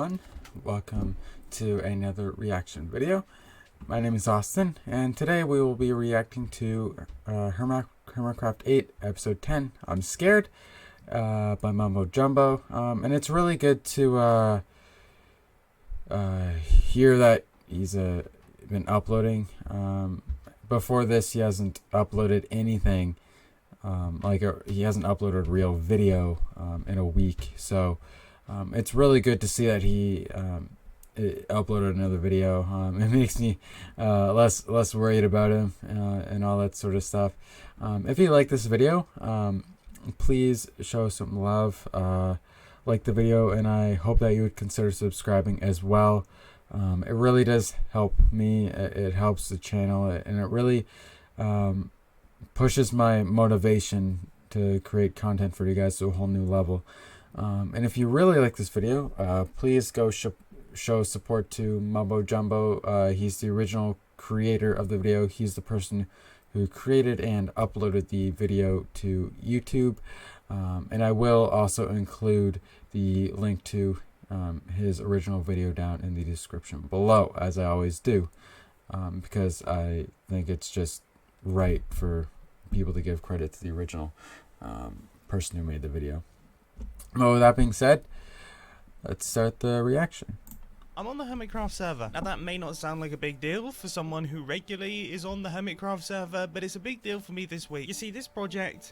everyone, welcome to another reaction video. My name is Austin, and today we will be reacting to Hermitcraft 8 episode 10, I'm Scared, by Mumbo Jumbo. And it's really good to hear that he's been uploading. Before this, he hasn't uploaded anything. He hasn't uploaded real video in a week, so it's really good to see that he uploaded another video. It makes me less worried about him and all that sort of stuff. If you like this video, please show some love, like the video, and I hope that you would consider subscribing as well. It really does help me. It helps the channel, and it really pushes my motivation to create content for you guys to a whole new level. And if you really like this video, please go show support to Mumbo Jumbo. He's the original creator of the video. He's the person who created and uploaded the video to YouTube. And I will also include the link to his original video down in the description below, as I always do, because I think it's just right for people to give credit to the original person who made the video. Well, with that being said, let's start the reaction. I'm on the Hermitcraft server. Now that may not sound like a big deal for someone who regularly is on the Hermitcraft server, but it's a big deal for me this week. You see, this project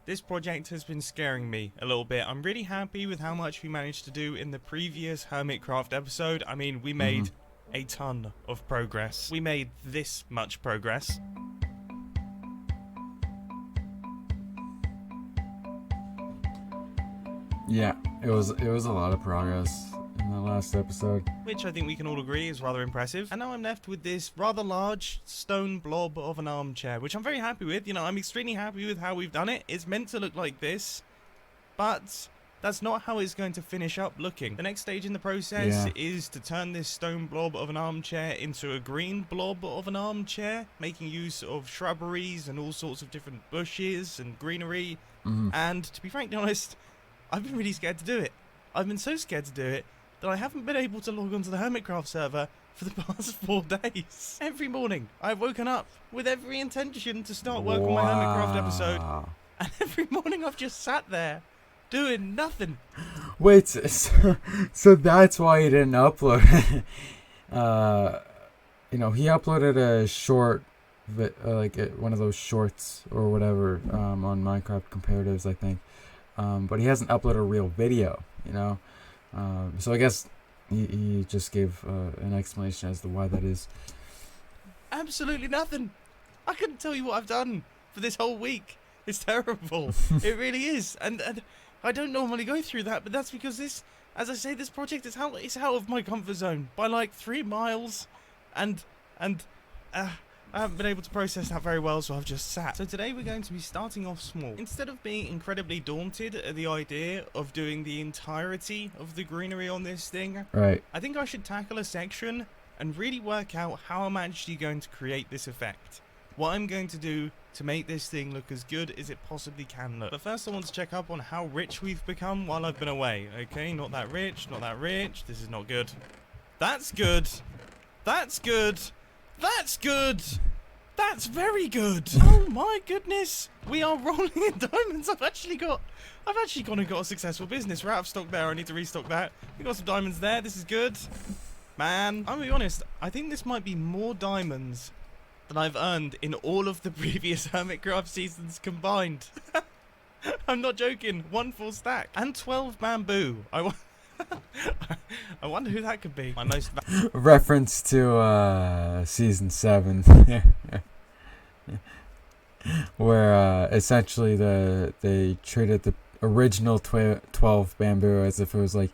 has been scaring me a little bit. I'm really happy with how much we managed to do in the previous Hermitcraft episode. I mean, we made a ton of progress. We made this much progress. Yeah, it was a lot of progress in the last episode, which I think we can all agree is rather impressive. And now I'm left with this rather large stone blob of an armchair, which I'm very happy with. You know, I'm extremely happy with how we've done it. It's meant to look like this, but that's not how it's going to finish up looking. The next stage in the process is to turn this stone blob of an armchair into a green blob of an armchair, making use of shrubberies and all sorts of different bushes and greenery. And to be frankly honest, I've been really scared to do it. I've been so scared to do it that I haven't been able to log onto the Hermitcraft server for the past 4 days. Every morning, I've woken up with every intention to start work on my Hermitcraft episode. And every morning I've just sat there, doing nothing. Wait, so that's why he didn't upload it. You know, he uploaded a short, one of those shorts or whatever, on Minecraft Comparatives, I think. But he hasn't uploaded a real video, you know. So I guess he just gave an explanation as to why that is. Absolutely nothing. I couldn't tell you what I've done for this whole week. It's terrible. It really is. And I don't normally go through that, but that's because this, as I say, this project is out of my comfort zone by like 3 miles, and I haven't been able to process that very well, so I've just sat. So today we're going to be starting off small. Instead of being incredibly daunted at the idea of doing the entirety of the greenery on this thing, right, I think I should tackle a section and really work out how I'm actually going to create this effect. What I'm going to do to make this thing look as good as it possibly can look. But first I want to check up on how rich we've become while I've been away. Okay, not that rich, not that rich. This is not good. That's good. That's good. That's good. That's very good. Oh my goodness. We are rolling in diamonds. I've actually gone and got a successful business. We're out of stock there. I need to restock that. We got some diamonds there. This is good. Man, I'm gonna be honest. I think this might be more diamonds than I've earned in all of the previous Hermitcraft seasons combined. I'm not joking. 1 full stack. And 12 bamboo. I wonder who that could be. My most reference to season 7 where essentially they treated the original 12 bamboo as if it was like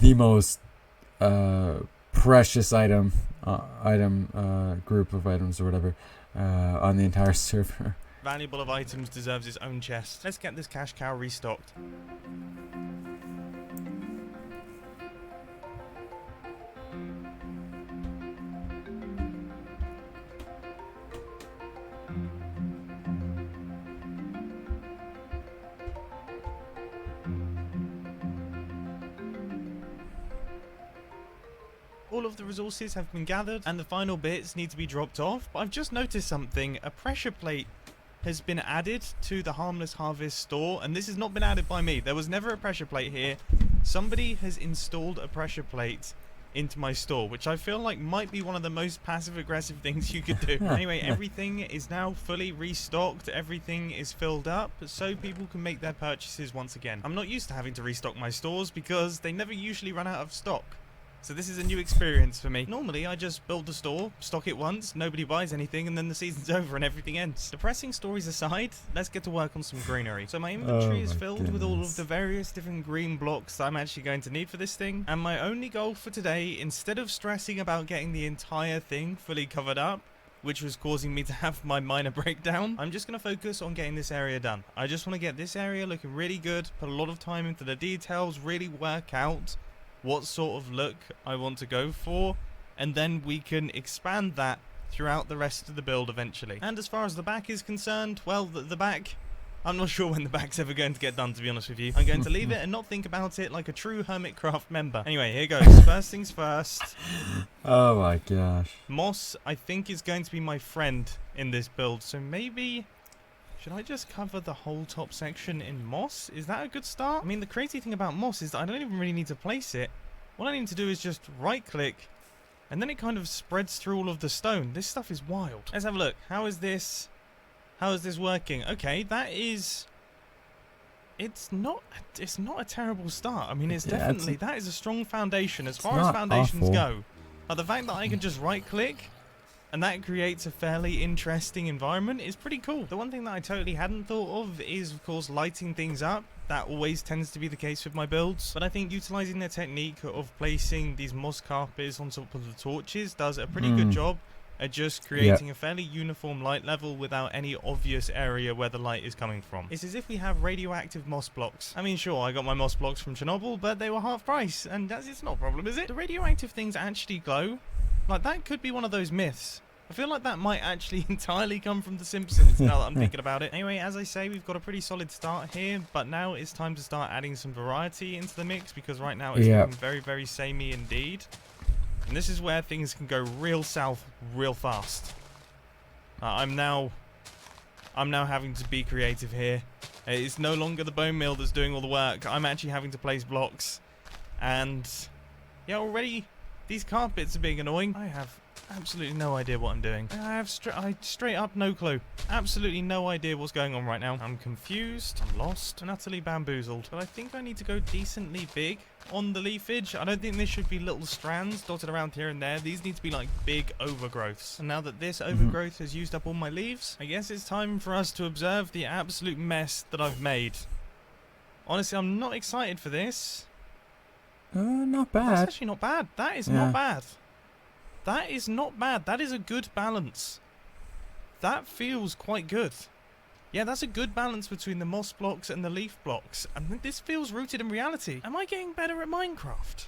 the most precious group of items or whatever on the entire server. Valuable of items deserves its own chest. Let's get this cash cow restocked. all of the resources have been gathered and the final bits need to be dropped off, but I've just noticed something. A pressure plate has been added to the Harmless Harvest store, and this has not been added by me. There was never a pressure plate here. Somebody has installed a pressure plate into my store, which I feel like might be one of the most passive-aggressive things you could do. Anyway, everything is now fully restocked, everything is filled up, so people can make their purchases once again. I'm not used to having to restock my stores because they never usually run out of stock. So this is a new experience for me. Normally, I just build the store, stock it once, nobody buys anything, and then the season's over and everything ends. Depressing stories aside, let's get to work on some greenery. So my inventory is filled with all of the various different green blocks that I'm actually going to need for this thing. And my only goal for today, instead of stressing about getting the entire thing fully covered up, which was causing me to have my minor breakdown, I'm just going to focus on getting this area done. I just want to get this area looking really good, put a lot of time into the details, really work out what sort of look I want to go for, and then we can expand that throughout the rest of the build eventually. And as far as the back is concerned, well, the back, I'm not sure when the back's ever going to get done, to be honest with you. I'm going to leave it and not think about it like a true Hermitcraft member. Anyway, here goes. First things first. Oh my gosh. Moss, I think, is going to be my friend in this build, so maybe should I just cover the whole top section in moss? Is that a good start? I mean, the crazy thing about moss is that I don't even really need to place it. What I need to do is just right click, and then it kind of spreads through all of the stone. This stuff is wild. Let's have a look. How is this working? Okay, that is, it's not a terrible start. I mean, it's definitely, that is a strong foundation as far as foundations go. But the fact that I can just right click and that creates a fairly interesting environment is pretty cool. The one thing that I totally hadn't thought of is, of course, lighting things up. That always tends to be the case with my builds. But I think utilizing the technique of placing these moss carpets on top of the torches does a pretty good job at just creating a fairly uniform light level without any obvious area where the light is coming from. It's as if we have radioactive moss blocks. I mean, sure, I got my moss blocks from Chernobyl, but they were half price, and it's not a problem, is it? The radioactive things actually glow. Like, that could be one of those myths. I feel like that might actually entirely come from The Simpsons now that I'm thinking about it. Anyway, as I say, we've got a pretty solid start here, but now it's time to start adding some variety into the mix, because right now it's looking very, very samey indeed. And this is where things can go real south real fast. I'm now having to be creative here. It's no longer the bone meal that's doing all the work. I'm actually having to place blocks. And yeah, already these carpets are being annoying. I have absolutely no idea what I'm doing. I have straight up no clue. Absolutely no idea what's going on right now. I'm confused, I'm lost, and utterly bamboozled. But I think I need to go decently big on the leafage. I don't think this should be little strands dotted around here and there. These need to be like big overgrowths. And now that this overgrowth has used up all my leaves, I guess it's time for us to observe the absolute mess that I've made. Honestly, I'm not excited for this. Not bad. That's actually not bad. That is not bad. That is not bad. That is a good balance. That feels quite good. Yeah, that's a good balance between the moss blocks and the leaf blocks. And this feels rooted in reality. Am I getting better at Minecraft?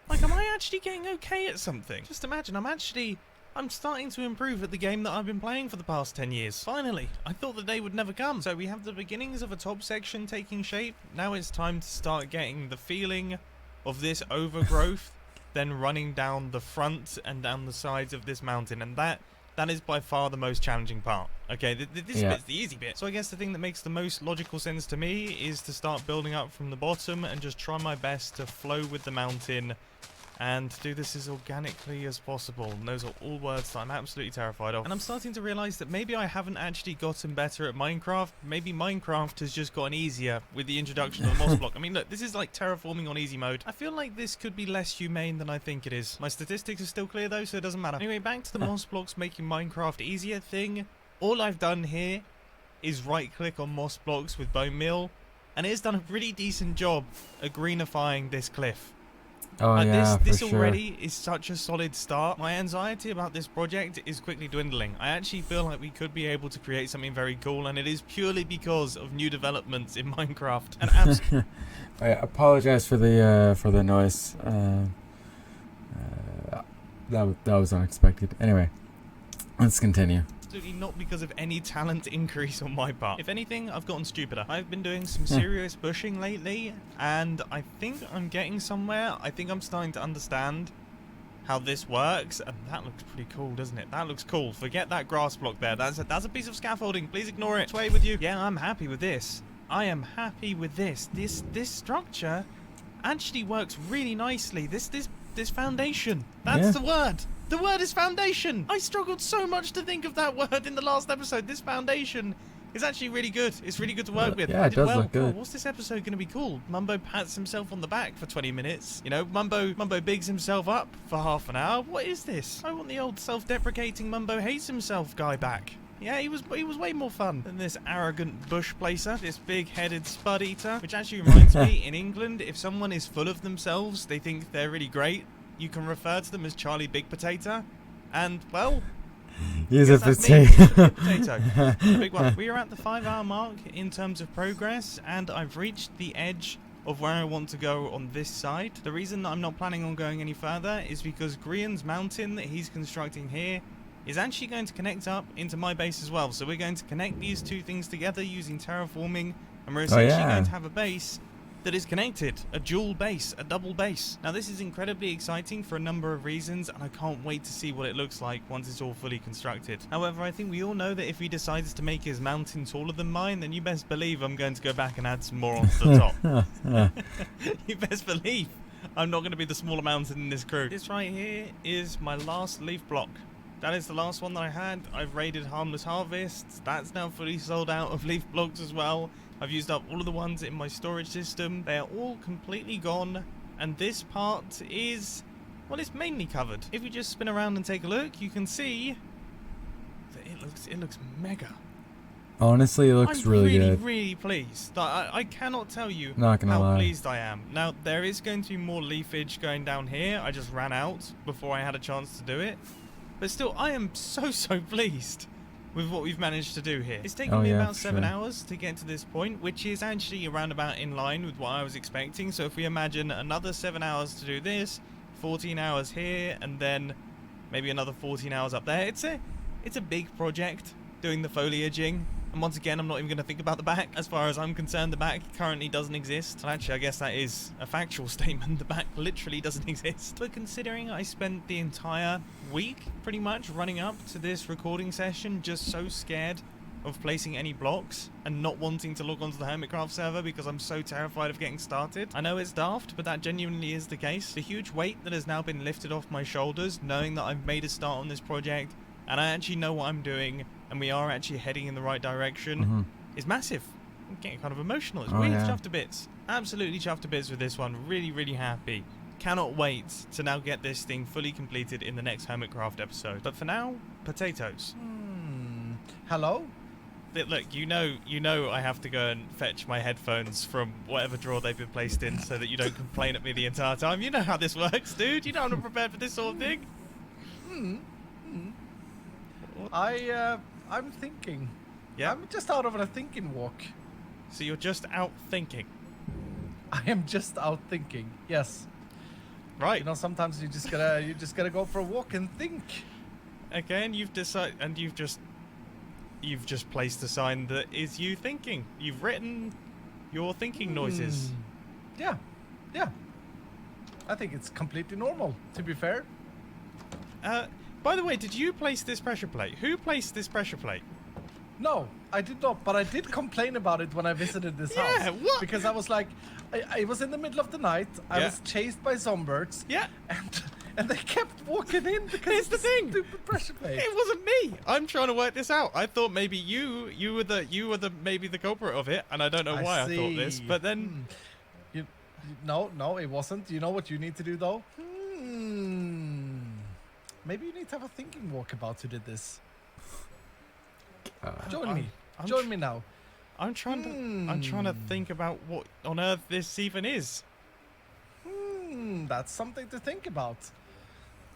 Like, am I actually getting okay at something? Just imagine, I'm starting to improve at the game that I've been playing for the past 10 years. Finally, I thought the day would never come. So we have the beginnings of a top section taking shape. Now it's time to start getting the feeling of this overgrowth then running down the front and down the sides of this mountain, and that is by far the most challenging part. Okay, this bit's the easy bit. So I guess the thing that makes the most logical sense to me is to start building up from the bottom and just try my best to flow with the mountain and do this as organically as possible. And those are all words that I'm absolutely terrified of. And I'm starting to realize that maybe I haven't actually gotten better at Minecraft. Maybe Minecraft has just gotten easier with the introduction of the moss block. I mean, look, this is like terraforming on easy mode. I feel like this could be less humane than I think it is. My statistics are still clear though, so it doesn't matter. Anyway, back to the moss blocks making Minecraft easier thing. All I've done here is right click on moss blocks with bone meal, and it's done a pretty decent job at greenifying this cliff. Oh yeah, this already is such a solid start. My anxiety about this project is quickly dwindling. I actually feel like we could be able to create something very cool, and it is purely because of new developments in Minecraft. And I apologize for the noise. That was unexpected. Anyway, let's continue. Absolutely not because of any talent increase on my part. If anything, I've gotten stupider. I've been doing some serious bushing lately, and I think I'm getting somewhere. I think I'm starting to understand how this works, and that looks pretty cool, doesn't it? That looks cool. Forget that grass block there. That's a piece of scaffolding. Please ignore it. Sway with you. Yeah, I'm happy with this. I am happy with this. This structure actually works really nicely. This foundation. That's the word. The word is foundation. I struggled so much to think of that word in the last episode. This foundation is actually really good. It's really good to work with. Yeah, it does look good. Oh, what's this episode going to be called? Mumbo pats himself on the back for 20 minutes. You know, Mumbo bigs himself up for half an hour. What is this? I want the old self-deprecating Mumbo hates himself guy back. Yeah, he was way more fun than this arrogant bush placer, this big-headed spud eater. Which actually reminds me, in England, if someone is full of themselves, they think they're really great, you can refer to them as Charlie Big Potato. And, well, he's a potato. Potato. Big one. We are at the 5-hour mark in terms of progress, and I've reached the edge of where I want to go on this side. The reason that I'm not planning on going any further is because Grian's mountain that he's constructing here is actually going to connect up into my base as well. So we're going to connect these two things together using terraforming, and we're essentially going to have a base that is connected, a dual base, a double base. Now this is incredibly exciting for a number of reasons, and I can't wait to see what it looks like once it's all fully constructed. However, I think we all know that if he decides to make his mountain taller than mine, then you best believe I'm going to go back and add some more onto the top. You best believe I'm not going to be the smaller mountain in this crew. This right here is my last leaf block. That is the last one that I had. I've raided Harmless Harvests. That's now fully sold out of leaf blocks as well. I've used up all of the ones in my storage system. They are all completely gone. And this part is, well, it's mainly covered. If you just spin around and take a look, you can see that it looks mega. Honestly, it looks really good. I'm really pleased. I cannot tell you Not gonna how lie. pleased I am. Now, there is going to be more leafage going down here. I just ran out before I had a chance to do it. But still, I am so pleased with what we've managed to do here. It's taken me about 7 hours to get to this point, which is actually around about in line with what I was expecting. So if we imagine another 7 hours to do this, 14 hours here, and then maybe another 14 hours up there, it's a big project doing the foliaging. And once again, I'm not even going to think about the back. As far as I'm concerned, the back currently doesn't exist. And actually, I guess that is a factual statement. The back literally doesn't exist. But considering I spent the entire week, pretty much, running up to this recording session just so scared of placing any blocks and not wanting to log onto the Hermitcraft server because I'm so terrified of getting started. I know it's daft, but that genuinely is the case. The huge weight that has now been lifted off my shoulders, knowing that I've made a start on this project, and I actually know what I'm doing, and we are actually heading in the right direction, is massive. I'm getting kind of emotional. It's really chuffed to bits. Absolutely chuffed to bits with this one. Really happy. Cannot wait to now get this thing fully completed in the next Hermitcraft episode. But for now, potatoes. Hello? Look, you know I have to go and fetch my headphones from whatever drawer they've been placed in so that you don't complain at me the entire time. You know how this works, dude. You know I'm not prepared for this sort of thing. I'm thinking. Yeah? I'm just out of a thinking walk. So you're just out thinking? I am just out thinking. Yes. Right. You know, sometimes you just gotta go for a walk and think. Okay, and you've decided, and you've just placed a sign that is you thinking. You've written your thinking noises. Yeah. I think it's completely normal, to be fair. By the way, did you place this pressure plate? Who placed this pressure plate? No, I did not, but I did complain about it when I visited this house. Yeah, what? Because I was like, I was in the middle of the night, I was chased by zombies. Yeah. And they kept walking in because Here's the thing. Stupid pressure plate. It wasn't me. I'm trying to work this out. I thought maybe you were the maybe the culprit of it, and I don't know why I thought this. But then, no, it wasn't. You know what you need to do though? Maybe you need to have a thinking walk about who did this. Join me. Join me now. I'm trying to think about what on earth this even is. That's something to think about.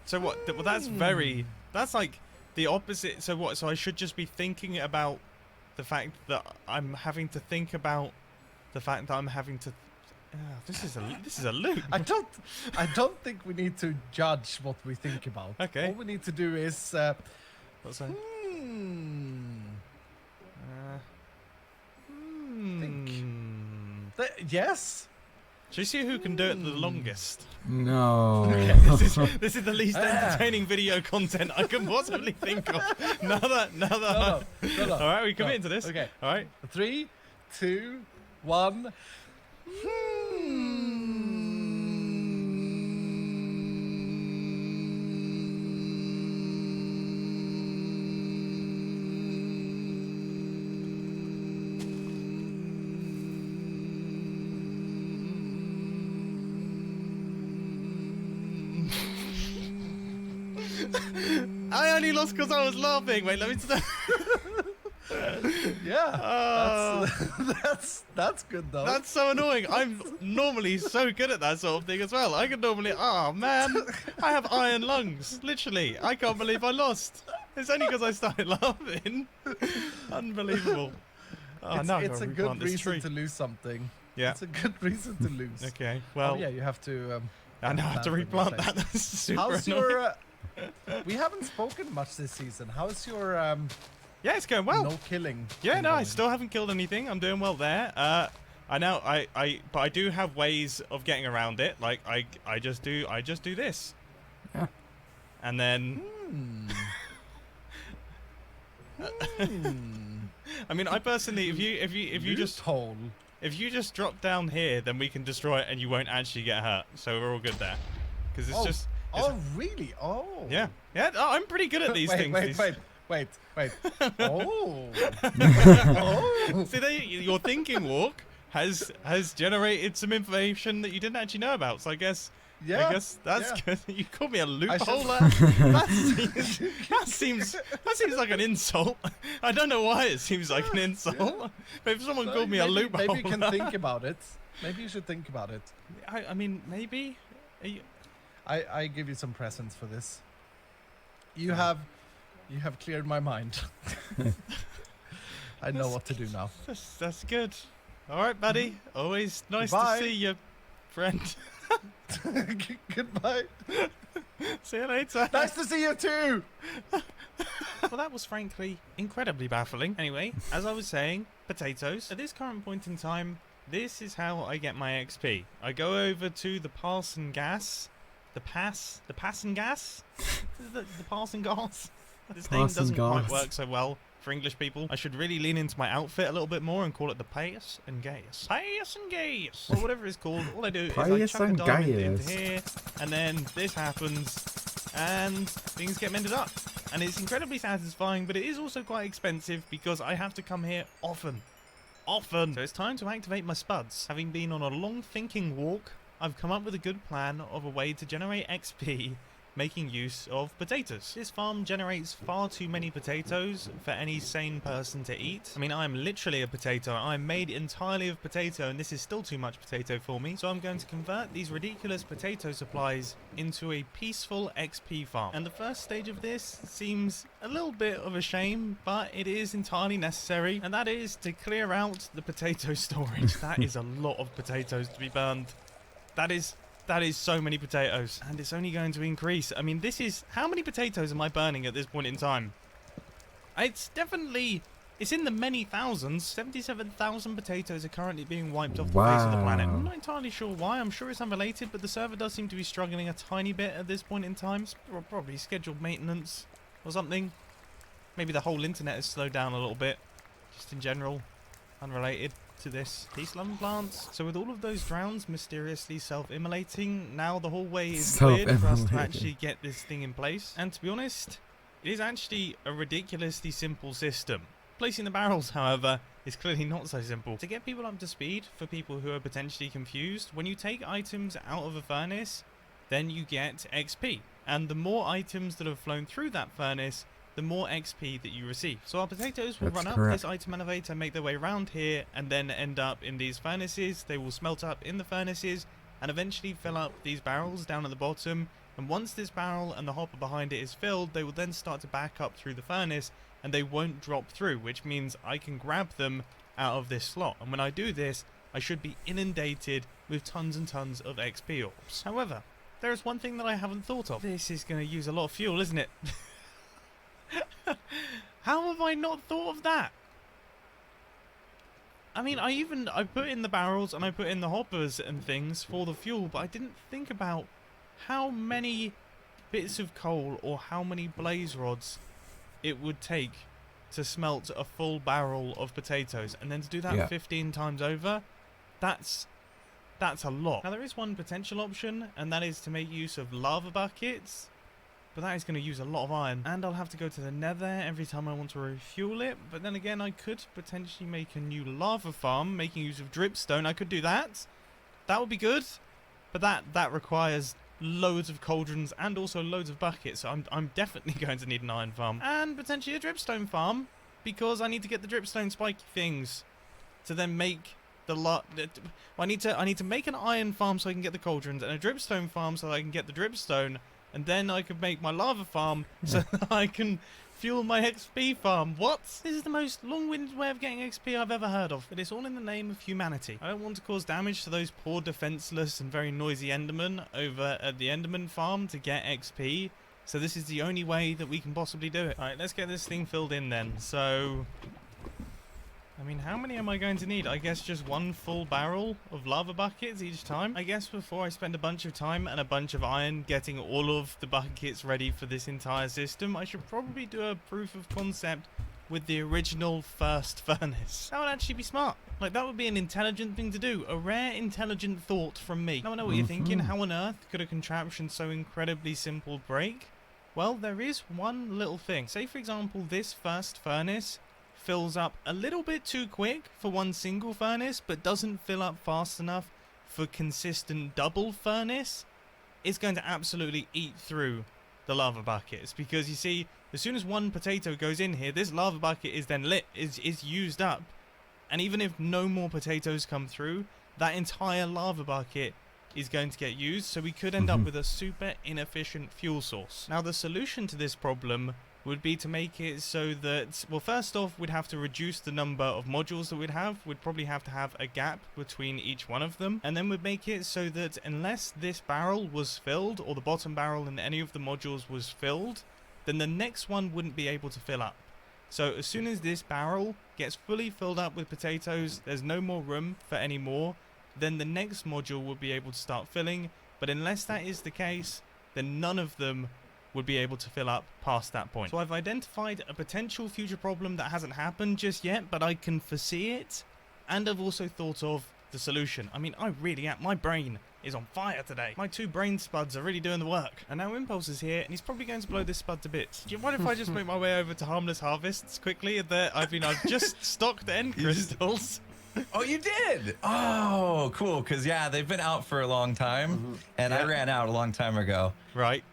So what? Well, that's like the opposite. So what? So I should just be thinking about the fact that I'm having to think about the fact that I'm having to. This is a loop. I don't think we need to judge what we think about. Okay. All we need to do is. What's that? Think. Yes. Should we see who can do it the longest? No. This is the least entertaining video content I can possibly think of. Another. No. All right, we commit to this. Okay. All right. 3, 2, 1. I only lost because I was laughing. Wait, let me start. Yeah, that's good though. That's so annoying. I'm normally so good at that sort of thing as well. I can normally, oh man, I have iron lungs. Literally, I can't believe I lost. It's only because I started laughing. Unbelievable. Oh, now it's a good reason to lose something. Yeah. It's a good reason to lose. Okay, well. Oh, yeah, you have to. I now have to replant that. That's super How's annoying. your? We haven't spoken much this season. How's your? Yeah, it's going well. No killing. Yeah, thing no, I going? still haven't killed anything. I'm doing well there. But I do have ways of getting around it. Like I just do this. Yeah. And then. I mean, I personally, if you just hole. If you just drop down here, then we can destroy it and you won't actually get hurt. So we're all good there. Because it's just. Oh really? Oh. Yeah. Yeah. Oh, I'm pretty good at these things. Wait. Oh. Oh. See, your thinking walk has generated some information that you didn't actually know about. So I guess that's good. You called me a loopholer. that seems like an insult. I don't know why it seems like an insult. But if someone called me a loopholer, maybe you can think about it. Maybe you should think about it. I mean, maybe. I give you some presents for this. You have cleared my mind. I know what to do now. That's good. All right, buddy. Always nice Goodbye. to see you, friend. Goodbye. See you later. Nice to see you too. Well, that was frankly incredibly baffling. Anyway, as I was saying, potatoes. At this current point in time, this is how I get my XP. I go over to the pass and gas. The pass and gas? the pass and gas? This name doesn't quite work so well for English people. I should really lean into my outfit a little bit more and call it the pass and gas. Pass and gas! Or whatever it's called. All I do is I chuck a diamond into here, and then this happens, and things get mended up. And it's incredibly satisfying, but it is also quite expensive because I have to come here often. So it's time to activate my spuds. Having been on a long thinking walk, I've come up with a good plan of a way to generate XP making use of potatoes. This farm generates far too many potatoes for any sane person to eat. I mean, I'm literally a potato. I'm made entirely of potato, and this is still too much potato for me. So I'm going to convert these ridiculous potato supplies into a peaceful XP farm. And the first stage of this seems a little bit of a shame, but it is entirely necessary, and that is to clear out the potato storage. That is a lot of potatoes to be burned. That is so many potatoes, and it's only going to increase. I mean, how many potatoes am I burning at this point in time? It's in the many thousands. 77,000 potatoes are currently being wiped off the face of the planet. I'm not entirely sure why. I'm sure it's unrelated, but the server does seem to be struggling a tiny bit at this point in time. It's probably scheduled maintenance or something. Maybe the whole internet has slowed down a little bit, just in general, unrelated to this. Peace, love, and plants. So with all of those drowns mysteriously self-immolating, now the whole way is cleared for us to actually get this thing in place. And to be honest, it is actually a ridiculously simple system. Placing the barrels, however, is clearly not so simple. To get people up to speed, for people who are potentially confused, when you take items out of a furnace, then you get XP. And the more items that have flown through that furnace, the more XP that you receive. So our potatoes will run up this item elevator, make their way around here, and then end up in these furnaces. They will smelt up in the furnaces and eventually fill up these barrels down at the bottom. And once this barrel and the hopper behind it is filled, they will then start to back up through the furnace, and they won't drop through, which means I can grab them out of this slot. And when I do this, I should be inundated with tons and tons of XP orbs. However, there is one thing that I haven't thought of. This is going to use a lot of fuel, isn't it? How have I not thought of that? I mean, I put in the barrels and I put in the hoppers and things for the fuel, but I didn't think about how many bits of coal or how many blaze rods it would take to smelt a full barrel of potatoes, and then to do that 15 times over. That's a lot. Now there is one potential option, and that is to make use of lava buckets, but that is going to use a lot of iron, and I'll have to go to the nether every time I want to refuel it. But then again, I could potentially make a new lava farm making use of dripstone. I could do that. That would be good, but that requires loads of cauldrons and also loads of buckets, so I'm definitely going to need an iron farm and potentially a dripstone farm, because I need to get the dripstone spiky things to then make I need to make an iron farm so I can get the cauldrons, and a dripstone farm so that I can get the dripstone, and then I could make my lava farm so that I can fuel my XP farm. What? This is the most long-winded way of getting XP I've ever heard of, but it's all in the name of humanity. I don't want to cause damage to those poor defenseless and very noisy Endermen over at the Enderman farm to get XP, so this is the only way that we can possibly do it. Alright, let's get this thing filled in then. So, I mean, how many am I going to need? I guess just one full barrel of lava buckets each time. I guess before I spend a bunch of time and a bunch of iron getting all of the buckets ready for this entire system, I should probably do a proof of concept with the original first furnace. That would actually be smart. Like, that would be an intelligent thing to do. A rare intelligent thought from me. Now I know what you're thinking. How on earth could a contraption so incredibly simple break? Well, there is one little thing. Say, for example, this first furnace fills up a little bit too quick for one single furnace, but doesn't fill up fast enough for consistent double furnace. It's going to absolutely eat through the lava buckets, because you see, as soon as one potato goes in here, this lava bucket is then is used up, and even if no more potatoes come through, that entire lava bucket is going to get used, so we could end up with a super inefficient fuel source. Now the solution to this problem would be to make it so that, well, first off, we'd have to reduce the number of modules that we'd have. We'd probably have to have a gap between each one of them, and then we'd make it so that unless this barrel was filled, or the bottom barrel in any of the modules was filled, then the next one wouldn't be able to fill up. So as soon as this barrel gets fully filled up with potatoes, there's no more room for any more, then the next module will be able to start filling. But unless that is the case, then none of them would be able to fill up past that point. So I've identified a potential future problem that hasn't happened just yet, but I can foresee it, and I've also thought of the solution. I mean, my brain is on fire today. My two brain spuds are really doing the work. And now Impulse is here, and he's probably going to blow this spud to bits. Do you mind if I just make my way over to Harmless Harvests quickly? I've just stocked end crystals. Oh, you did? Oh, cool. Because, yeah, they've been out for a long time, and I ran out a long time ago. Right.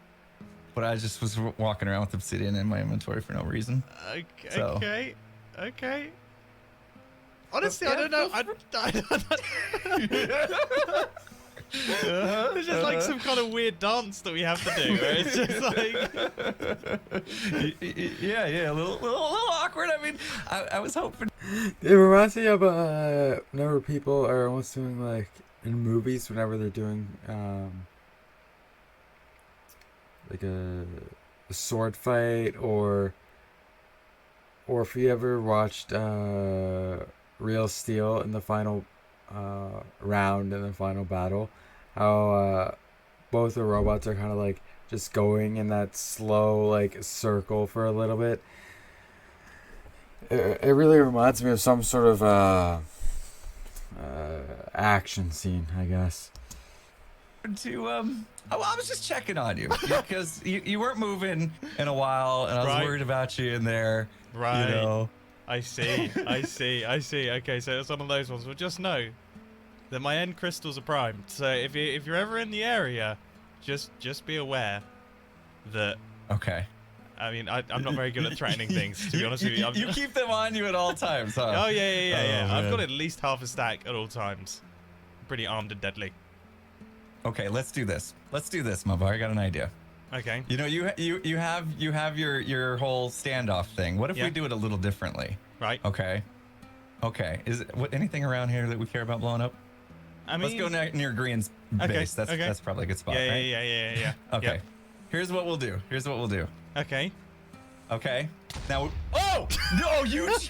But I just was walking around with obsidian in my inventory for no reason. Okay. Honestly, I don't know. It's just like some kind of weird dance that we have to do. Where it's just like, yeah, a little awkward. I mean, I was hoping. It reminds me of whenever people are almost doing, like, in movies, whenever they're doing like a sword fight, or if you ever watched Real Steel in the final round in the final battle, how both the robots are kind of like just going in that slow, like, circle for a little bit. It really reminds me of some sort of action scene, I guess. I was just checking on you because you weren't moving in a while, and I was worried about you in there. Right. You know. I see. Okay, so it's one of those ones. Well, just know that my end crystals are primed. So if you're ever in the area, just be aware that. Okay. I mean, I'm not very good at threatening things, to be honest with you. You keep them on you at all times, huh? Oh, yeah. Oh, I've got at least half a stack at all times. Pretty armed and deadly. Okay, let's do this, Mumbo. I got an idea. Okay. You know, you have your whole standoff thing. What if we do it a little differently? Right. Okay. Is it anything around here that we care about blowing up? I mean, let's go near Green's base. That's probably a good spot, right? Yeah. Okay. Yep. Here's what we'll do. Okay. Okay. Now, oh no, you jumped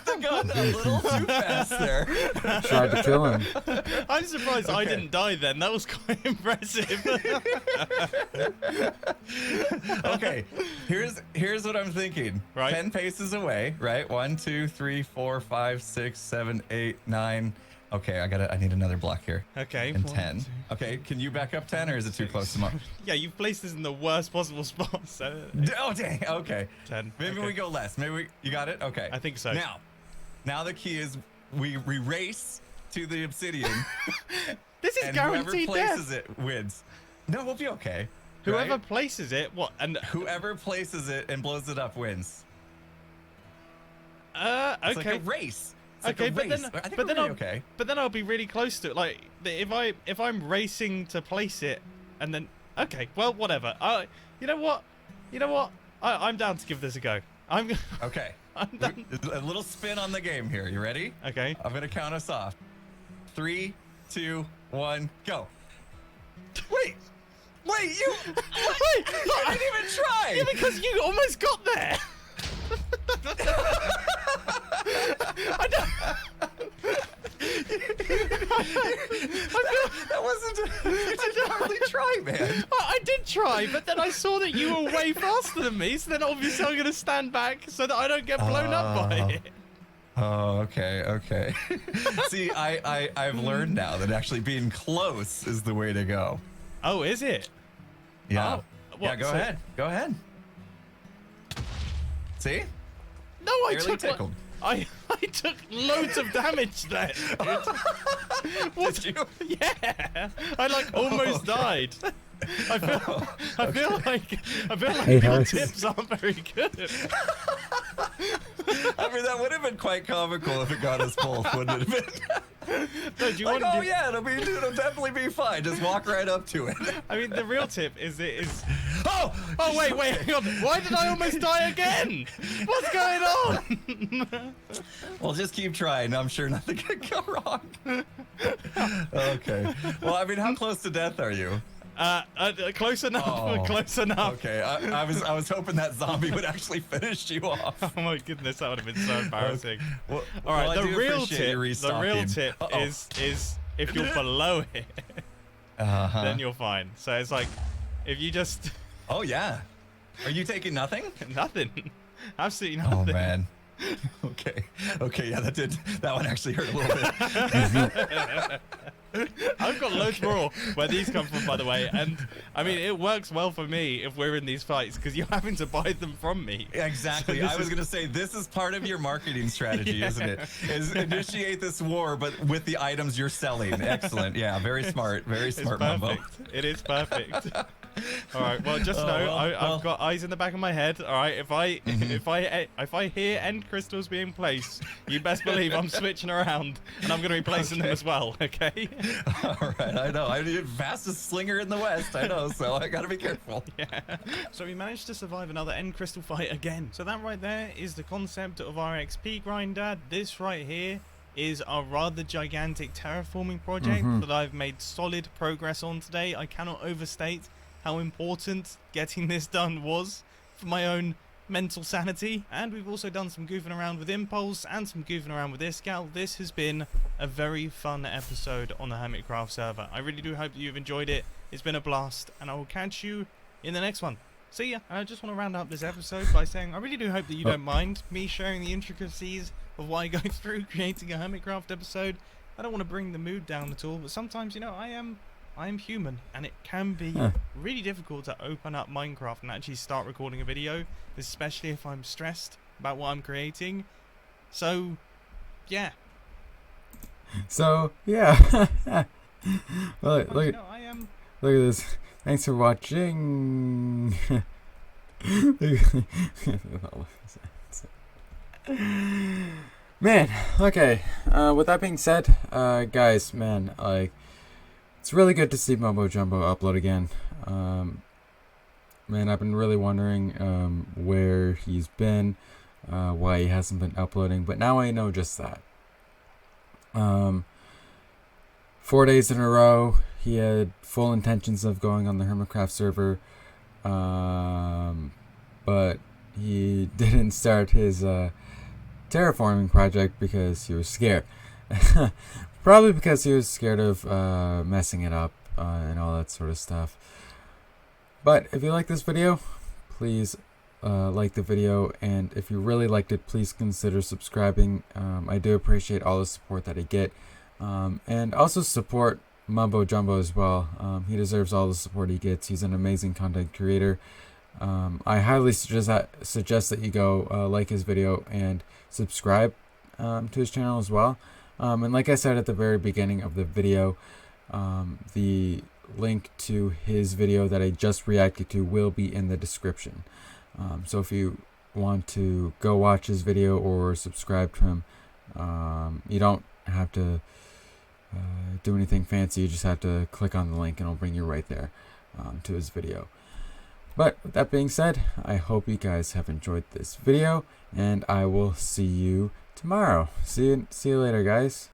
the gun a little too fast there. Tried to kill him. I'm surprised I Okay. didn't die then. That was quite impressive. Okay, here's what I'm thinking. Right. 10 paces away, right? 1, 2, 3, 4, 5, 6, 7, 8, 9. Okay, I need another block here. Okay. And 1, 10. 2, Okay, can you back up 10 or is it too close to my... Yeah, you've placed this in the worst possible spot. So Oh, dang. Okay. 10. Maybe Okay. we go less. You got it? Okay. I think so. Now the key is we race to the obsidian. This is And guaranteed whoever death. places it wins. No, we'll be okay. Whoever right? places it, what? And Whoever places it and blows it up wins. okay. It's like a race. It's like Okay, a but race. then, I think but we're then really I'll, okay. but then I'll be really close to it. Like, if I'm racing to place it, and then, okay, well, whatever. You know what? I'm down to give this a go. I'm Okay. done. A little spin on the game here. You ready? Okay. I'm gonna count us off. 3, 2, 1, go. Wait, you Wait, didn't even try. yeah, because you almost got there. I That wasn't. You didn't hardly try, man. I did try, but then I saw that you were way faster than me, so then obviously I'm gonna stand back so that I don't get blown up by it. Oh, okay. See, I've learned now that actually being close is the way to go. Oh, is it? Yeah. Oh, Yeah, what, go so- ahead. Go ahead. See? No, I Barely took tickled. I took loads of damage there. Dude. What? Did you? Yeah, I like almost okay. died. I feel like Hey, your Harris. tips aren't very good. I mean, that would have been quite comical if it got us both, wouldn't it have been? No, do you Like, want? oh yeah, it'll definitely be fine. Just walk right up to it. I mean, the real tip is it is. Oh! Oh wait, hang on. Why did I almost die again? What's going on? Well, just keep trying. I'm sure nothing can go wrong. Okay. Well, I mean, how close to death are you? Close enough. Oh, Close enough. Okay. I was hoping that zombie would actually finish you off. Oh my goodness, that would have been so embarrassing. Well, All right, well, I the do real appreciate you tip. The real restocking. tip Uh-oh. is if you're below it, Uh-huh. then you're fine. So it's like, if you just Oh yeah. Are you taking nothing? nothing, absolutely nothing. Oh man. Okay. Yeah, that one actually hurt a little bit. I've got loads more where these come from, by the way, and I mean it works well for me if we're in these fights because you're having to buy them from me. Exactly. So this I was is- gonna say this is part of your marketing strategy, Yeah. isn't it? Is initiate this war, but with the items you're selling. Excellent. Yeah. Very smart. Very It's smart, Mumbo. perfect. It is perfect. All right. Well, just Oh, know well, I've got eyes in the back of my head. All right. If I hear end crystals being placed, you best believe I'm switching around and I'm going to be placing them Okay. as well. Okay. All right. I know. I'm the fastest slinger in the West. I know. So I gotta be careful. Yeah. So we managed to survive another end crystal fight again. So that right there is the concept of our XP grinder. This right here is a rather gigantic terraforming project that I've made solid progress on today. I cannot overstate how important getting this done was for my own mental sanity. And we've also done some goofing around with Impulse and some goofing around with Iscal. This has been a very fun episode on the Hermitcraft server. I really do hope that you've enjoyed it. It's been a blast, and I will catch you in the next one. See ya. I just want to round up this episode by saying I really do hope that you don't mind me sharing the intricacies of what I go through creating a Hermitcraft episode. I don't want to bring the mood down at all, but sometimes, you know, I am human, and it can be really difficult to open up Minecraft and actually start recording a video, especially if I'm stressed about what I'm creating. So, yeah. So yeah. Well, You look know, I am. at this. Thanks for watching. Man, okay. With that being said, guys, man, like, it's really good to see Mumbo Jumbo upload again. Man, I've been really wondering where he's been, why he hasn't been uploading, but now I know just that. 4 days in a row, he had full intentions of going on the Hermitcraft server. but he didn't start his terraforming project because he was scared. Probably because he was scared of messing it up and all that sort of stuff. But if you like this video, please like the video, and if you really liked it, please consider subscribing. I do appreciate all the support that I get, and also support Mumbo Jumbo as well. He deserves all the support he gets. He's an amazing content creator. I highly suggest that you go like his video and subscribe to his channel as well. And like I said at the very beginning of the video, the link to his video that I just reacted to will be in the description. So if you want to go watch his video or subscribe to him, you don't have to do anything fancy. You just have to click on the link and it'll bring you right there to his video. But with that being said, I hope you guys have enjoyed this video, and I will see you tomorrow. See you later, guys.